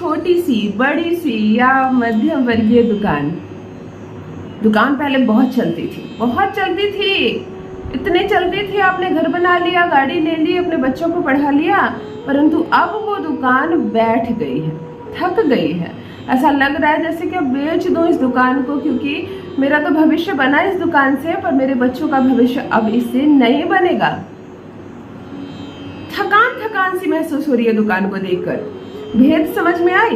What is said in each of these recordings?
छोटी सी, बड़ी सी या मध्यम वर्गीय दुकान पहले बहुत चलती थी, इतने चलती थी, आपने घर बना लिया, गाड़ी ले ली, अपने बच्चों को पढ़ा लिया, परंतु अब वो दुकान बैठ गई है, थक गई है। ऐसा लग रहा है जैसे कि अब बेच दूं इस दुकान को, क्योंकि मेरा तो भविष्य बना इस दुकान से, पर मेरे बच्चों का भविष्य अब इससे नहीं बनेगा। थकान सी महसूस हो रही है दुकान को देखकर। भेद समझ में आई?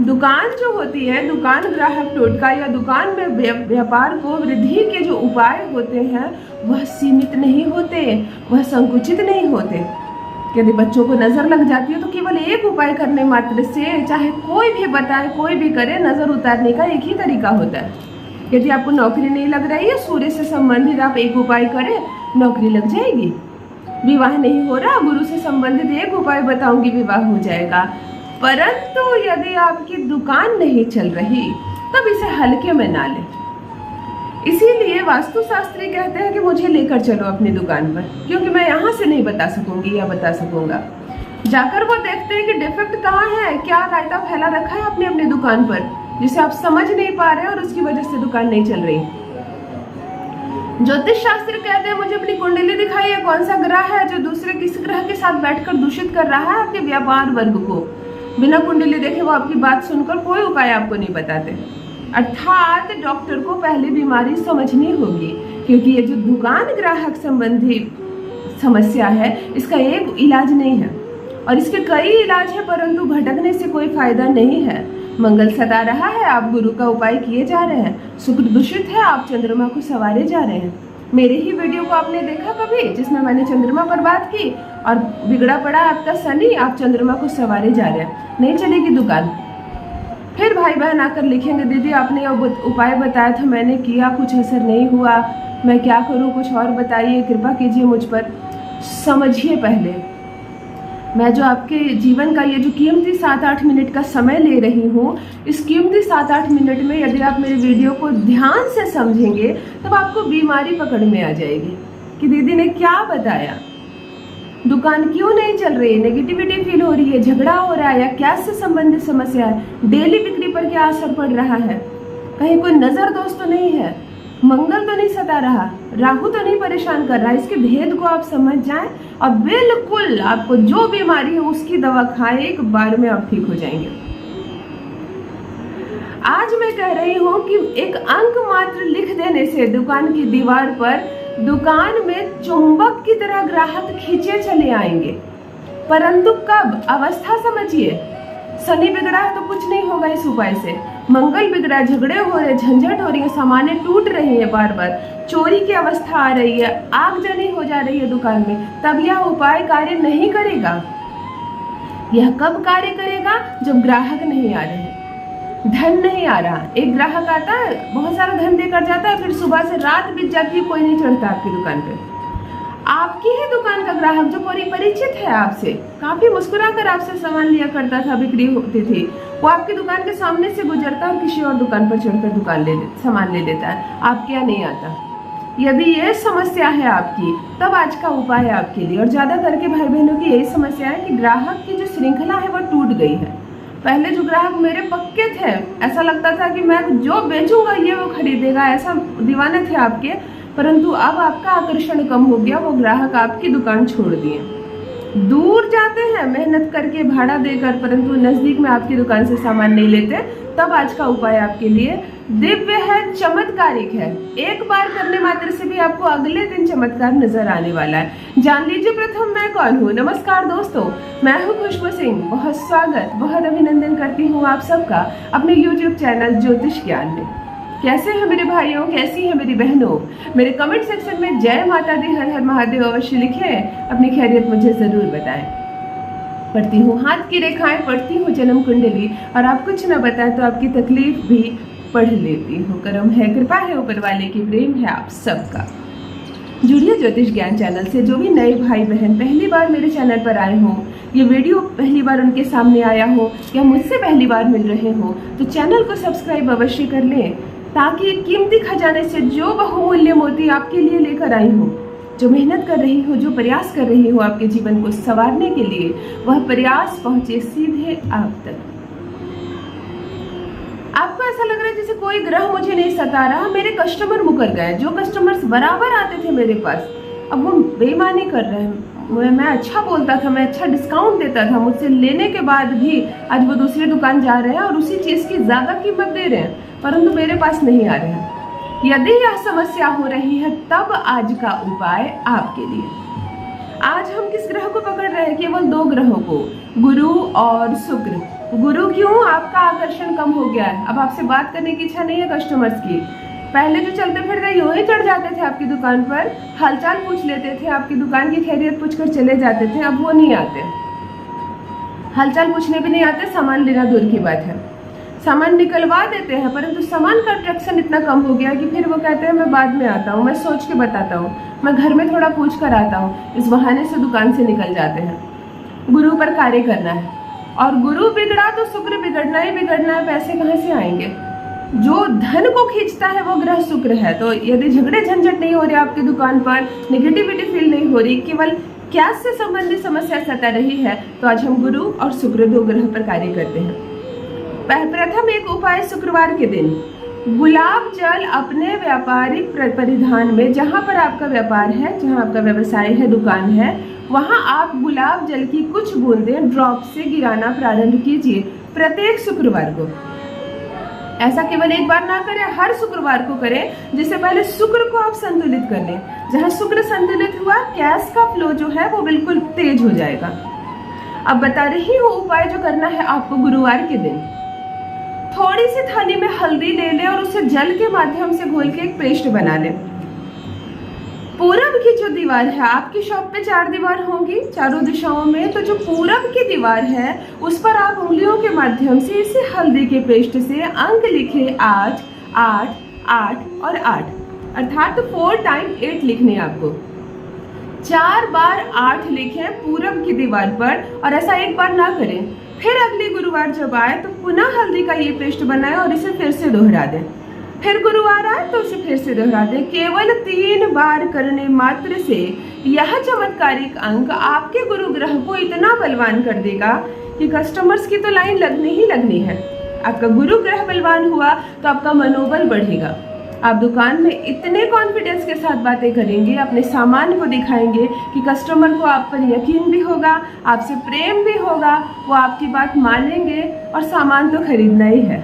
दुकान जो होती है, दुकान ग्राहक टोटका या दुकान में व्यापार को वृद्धि के जो उपाय होते हैं वह सीमित नहीं होते, वह संकुचित नहीं होते। यदि बच्चों को नजर लग जाती है तो केवल एक उपाय करने मात्र से, चाहे कोई भी बताए, कोई भी करे, नजर उतारने का एक ही तरीका होता है। यदि आपको नौकरी नहीं लग रही है, सूर्य से संबंधित आप एक उपाय करें, नौकरी लग जाएगी। विवाह नहीं हो रहा, गुरु से संबंधित एक उपाय बताऊंगी, विवाह हो जाएगा। परंतु यदि आपकी दुकान नहीं चल रही तब इसे हल्के में ना लें। इसीलिए वास्तुशास्त्री कहते हैं कि मुझे लेकर चलो अपनी दुकान पर, क्योंकि मैं यहाँ से नहीं बता सकूंगी या बता सकूंगा। जाकर वो देखते हैं कि डिफेक्ट कहाँ है, क्या रायता फैला रखा है अपनी अपनी दुकान पर, जिसे आप समझ नहीं पा रहे और उसकी वजह से दुकान नहीं चल रही। ज्योतिष शास्त्र कहते हैं मुझे अपनी कुंडली दिखाइए, कौन सा ग्रह है जो दूसरे किसी ग्रह के साथ बैठकर दूषित कर रहा है आपके व्यापार वर्ग को। बिना कुंडली देखे वो आपकी बात सुनकर कोई उपाय आपको नहीं बताते। अर्थात डॉक्टर को पहले बीमारी समझनी होगी, क्योंकि ये जो दुकान ग्राहक संबंधी समस्या है इसका एक इलाज नहीं है, और इसके कई इलाज है, परंतु भटकने से कोई फायदा नहीं है। मंगल सता रहा है, आप गुरु का उपाय किए जा रहे हैं। शुक्र दूषित है, आप चंद्रमा को संवारे जा रहे हैं। मेरे ही वीडियो को आपने देखा कभी, जिसमें मैंने चंद्रमा पर बात की, और बिगड़ा पड़ा आपका शनि, आप चंद्रमा को संवारे जा रहे हैं, नहीं चलेगी दुकान। फिर भाई बहन आकर लिखेंगे दीदी आपने उपाय बताया था, मैंने किया, कुछ असर नहीं हुआ, मैं क्या करूं, कुछ और बताइए, कृपा कीजिए मुझ पर। समझिए पहले, मैं जो आपके जीवन का ये जो कीमती 7-8 मिनट का समय ले रही हूँ, इस कीमती 7-8 मिनट में यदि आप मेरे वीडियो को ध्यान से समझेंगे तब आपको बीमारी पकड़ में आ जाएगी कि दीदी ने क्या बताया, दुकान क्यों नहीं चल रही, नेगेटिविटी फील हो रही है, झगड़ा हो रहा है, या क्या से संबंधित समस्या है, डेली बिक्री पर क्या असर पड़ रहा है, कहीं कोई नजर दोष तो नहीं है, मंगल तो नहीं सता रहा, राहु तो नहीं परेशान कर रहा। इसके भेद को आप समझ जाएं और बिल्कुल आपको जो बीमारी है उसकी दवा खाएं, एक बार में आप ठीक हो जाएंगे। आज मैं कह रही हूँ कि एक अंक मात्र लिख देने से दुकान की दीवार पर, दुकान में चुंबक की तरह ग्राहक खींचे चले आएंगे। परंतु कब? अवस्था समझिए। शनि बिगड़ा है तो कुछ नहीं होगा इस उपाय से, मंगल बिगड़ा, झगड़े हो रहे, झंझट हो रही है, सामानें टूट रही है, बार बार चोरी की अवस्था आ रही है, आगजनी हो जा रही है दुकान में, तब यह उपाय कार्य नहीं करेगा। यह कब कार्य करेगा? जब ग्राहक नहीं आ रहे, धन नहीं आ रहा। एक ग्राहक आता है, बहुत सारा धन देकर जाता है, फिर सुबह से रात बीत जाती है, कोई नहीं चढ़ता आपकी दुकान पे। आपकी ही दुकान का ग्राहक जो परिचित है आपसे, काफी मुस्कुरा कर आपसे सामान लिया करता था, बिक्री होती थी, वो आपकी दुकान के सामने से गुजरता और किसी और दुकान पर चढ़कर सामान ले लेता है, आपके यहाँ नहीं आता। यदि ये समस्या है आपकी, तब आज का उपाय है आपके लिए। और ज्यादा करके भाई बहनों की यही समस्या है कि ग्राहक की जो श्रृंखला है वो टूट गई है। पहले जो ग्राहक मेरे पक्के थे, ऐसा लगता था कि मैं जो बेचूंगा ये वो खरीदेगा, ऐसा दीवाने थे आपके, परंतु अब आपका आकर्षण कम हो गया, वो ग्राहक आपकी दुकान छोड़ दिए, दूर जाते हैं मेहनत करके, भाड़ा देकर, परंतु नजदीक में आपकी दुकान से सामान नहीं लेते। तब आज का उपाय आपके लिए दिव्य है, चमत्कारिक है। एक बार करने मात्र से भी आपको अगले दिन चमत्कार नजर आने वाला है। जान लीजिए प्रथम मैं कौन हूँ। नमस्कार दोस्तों, मैं हूँ खुशबू सिंह। बहुत स्वागत, बहुत अभिनंदन करती हूँ आप सबका अपने YouTube चैनल ज्योतिष ज्ञान में। कैसे हैं मेरे भाइयों, कैसी हैं मेरी बहनों? मेरे कमेंट सेक्शन में जय माता दी, हर हर महादेव अवश्य लिखें, अपनी खैरियत मुझे जरूर बताएं। पढ़ती हूँ हाथ की रेखाएं, पढ़ती हूँ जन्म कुंडली, और आप कुछ न बताएं तो आपकी तकलीफ भी पढ़ लेती हूँ। करम है, कृपा है ऊपर वाले की, प्रेम है आप सबका। जुड़िए ज्योतिष ज्ञान चैनल से। जो भी नए भाई बहन पहली बार मेरे चैनल पर आए हों, ये वीडियो पहली बार उनके सामने आया हो, या मुझसे पहली बार मिल रहे हो, तो चैनल को सब्सक्राइब अवश्य कर लें, ताकि कीमती खजाने से जो बहुमूल्य मोती आपके लिए लेकर आई हूँ, जो मेहनत कर रही हो, जो प्रयास कर रही हो आपके जीवन को संवारने के लिए, वह प्रयास पहुँचे सीधे आप तक। ऐसा लग रहा है जैसे कोई ग्रह मुझे नहीं सता रहा, मेरे कस्टमर मुकर गए। जो कस्टमर्स बराबर आते थे मेरे पास, अब वो बेईमानी कर रहे हैं। मैं अच्छा बोलता था, मैं अच्छा डिस्काउंट देता था, मुझसे लेने के बाद भी आज वो दूसरी दुकान जा रहे हैं और उसी चीज़ की ज़्यादा कीमत दे रहे हैं, परंतु मेरे पास नहीं आ रहे हैं। यदि यह समस्या हो रही है, तब आज का उपाय आपके लिए। आज हम किस ग्रह को पकड़ रहे हैं? केवल 2 ग्रहों को, गुरु और शुक्र। गुरु क्यों? आपका आकर्षण कम हो गया है, अब आपसे बात करने की इच्छा नहीं है कस्टमर्स की। पहले जो चलते फिरते यूं ही चढ़ जाते थे आपकी दुकान पर, हालचाल पूछ लेते थे, आपकी दुकान की खैरियत पूछकर चले जाते थे, अब वो नहीं आते। हालचाल पूछने भी नहीं आते, सामान लेना दूर की बात है। सामान निकलवा देते हैं, परंतु सामान का अट्रैक्शन इतना कम हो गया कि फिर वो कहते हैं मैं बाद में आता हूँ, मैं सोच के बताता हूँ, मैं घर में थोड़ा पूछ कर आता हूँ। इस बहाने से दुकान से निकल जाते हैं। गुरु पर कार्य करना है, और गुरु बिगड़ा तो शुक्र बिगड़ना ही बिगड़ना है। पैसे कहाँ से आएंगे? जो धन को खींचता है वो ग्रह शुक्र है। तो यदि झगड़े झंझट नहीं हो रहे आपकी दुकान पर, नेगेटिविटी फील नहीं हो रही, केवल कैश से संबंधित समस्या सता रही है, तो आज हम गुरु और शुक्र 2 ग्रह पर कार्य करते हैं। प्रथम एक उपाय, शुक्रवार के दिन गुलाब जल अपने व्यापारिक परिधान में, जहाँ पर आपका व्यापार है, जहाँ आपका व्यवसाय है, दुकान है, वहाँ आप गुलाब जल की कुछ बूंदें ड्रॉप से गिराना प्रारंभ कीजिए प्रत्येक शुक्रवार को। ऐसा केवल एक बार ना करें, हर शुक्रवार को करें, जिससे पहले शुक्र को आप संतुलित कर लें। जहाँ शुक्र संतुलित हुआ, कैश का फ्लो जो है वो बिल्कुल तेज हो जाएगा। अब बता रही हूँ उपाय जो करना है आपको। गुरुवार के दिन थोड़ी सी थाली में हल्दी ले लें और उसे जल के माध्यम से घोल के एक पेस्ट बना लें। पूरब की जो दीवार है, आपकी शॉप पे 4 दीवार होंगी चारों दिशाओं में, तो जो पूरब की दीवार है उस पर आप उंगलियों के माध्यम से इसे हल्दी के पेस्ट से अंक लिखे 8 8 8 और 8, अर्थात 4 टाइम 8 लिखने आपको। 4 बार 8 लिखें पूरब की दीवार पर, और ऐसा एक बार ना करें। फिर अगले गुरुवार जब आए तो पुनः हल्दी का ये पेस्ट बनाएं और इसे फिर से दोहरा दें। फिर गुरुवार आए तो उसे फिर से दोहरा दें। केवल 3 बार करने मात्र से यह चमत्कारिक अंक आपके गुरु ग्रह को इतना बलवान कर देगा कि कस्टमर्स की तो लाइन लगनी ही लगनी है। आपका गुरु ग्रह बलवान हुआ तो आपका मनोबल बढ़ेगा। आप दुकान में इतने कॉन्फिडेंस के साथ बातें करेंगे, अपने सामान को दिखाएंगे कि कस्टमर को आप पर यकीन भी होगा, आपसे प्रेम भी होगा, वो आपकी बात मानेंगे और सामान तो खरीदना ही है।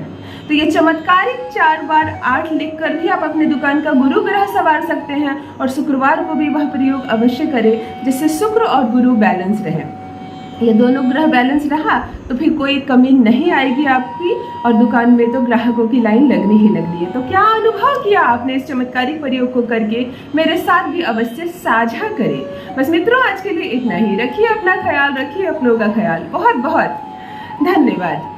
तो ये चमत्कारिक 4 बार 8 लिखकर भी आप अपनी दुकान का गुरु ग्रह संवार सकते हैं, और शुक्रवार को भी वह प्रयोग अवश्य करें, जिससे शुक्र और गुरु बैलेंस रहे। ये दोनों ग्रह बैलेंस रहा तो फिर कोई कमी नहीं आएगी आपकी, और दुकान में तो ग्राहकों की लाइन लगनी ही लगनी है। तो क्या अनुभव किया आपने इस चमत्कारिक प्रयोग को करके? मेरे साथ भी अवश्य साझा करें। बस मित्रों, आज के लिए इतना ही। रखिए अपना ख्याल, रखिए अपनों का ख्याल। बहुत बहुत धन्यवाद।